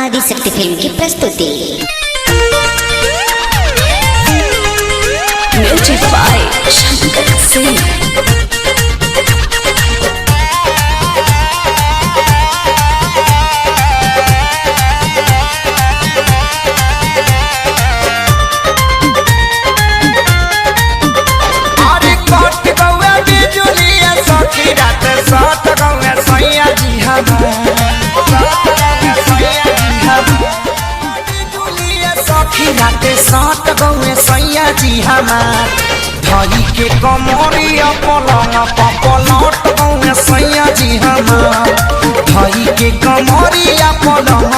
Adishakti film की प्रस्तुति। Music by Shankar Singh. सात गौए सैया जी हमार धई के कमरिया पलंग पलट गौए सैया जी हमार धई के कमरिया पलंग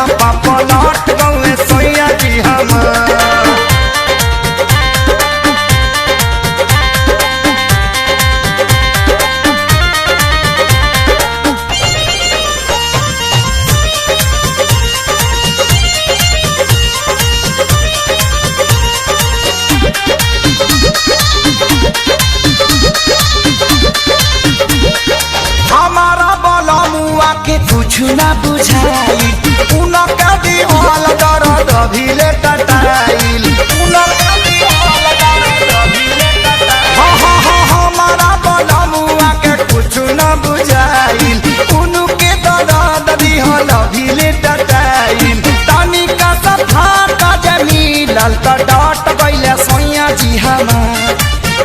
पलट गौए सैया जी हमार। कुछ ना बुझाई उनका दीवाल दर्द अभिले टटाइल हमारा बलमुआ के कुछ ना बुझाइल उनके दर्द दिहल अभिले टटाइल तनिका सफा का जमीन त डट गइले सैया जी हमार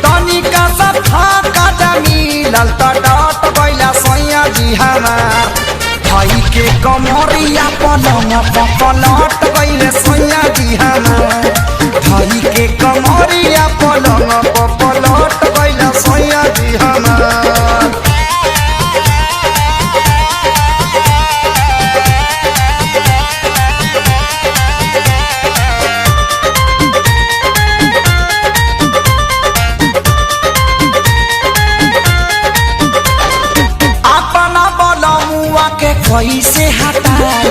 तनिका सफा का जमीन त डट गइले सैया जी हमार धई के कमरिया पलंग पलट गइले सैया जी हमार धई के कमरिया पलंग पलट गइले सैया जी हमार। कैसे हटाई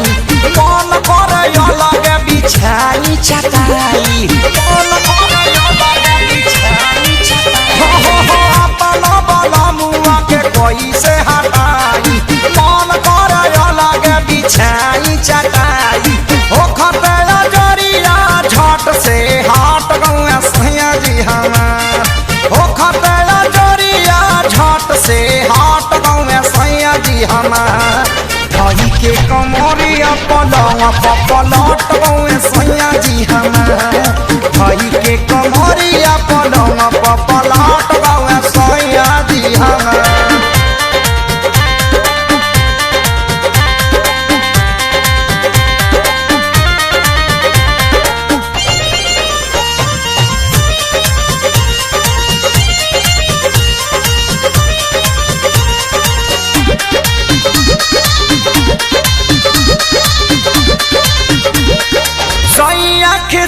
मन करे अलग बिछाई चटाई मन करे अलग बिछाई चटाई अपना बलमुआ के कैसे हटाई मन करे अलग बिछाई चटाई हो खतरा जरिया झट से हट गौए सैया जी हमार हो खतरा जरिया झट से हट गौए सैया जी हमार धई के कमरिया पलंग पलट गौए सैया जी हमार धई के कमरिया पलंग पलट गौए सैया जी हमार।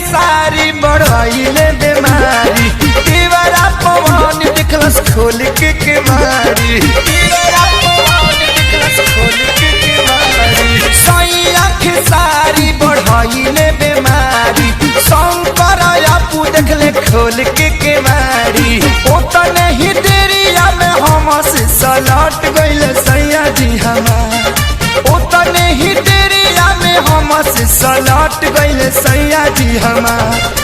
सारी बढ़ाइले बीमारी दीवारा पवन दिखलस खोल के केवारी दीवारा पवन दिखलस खोल के केवारी सैया के सारी बढ़ाइले बीमारी शंकर आपू देखले खोल के केवारी ओतने ही देरिया में हम से सलट गइले सैया जी हमार ओतने ही देरिया में हम से सलट गइले सैया जी हमार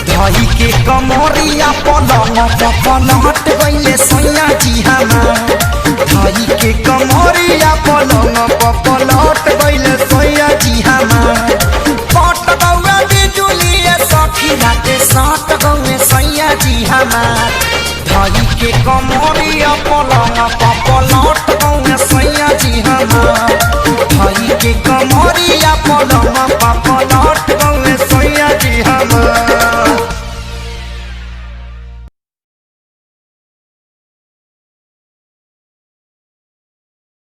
धई के कमरिया पलंग पलट गइले सैया जी हमार धई के कमरिया पलंग पलट गइले सैया जी हमार पट गौए बिजुली सखी राते सात गौए सैया जी हमार धई के कमरिया पलंग पलट गौए सैया जी हमार धई के कमरिया पलंग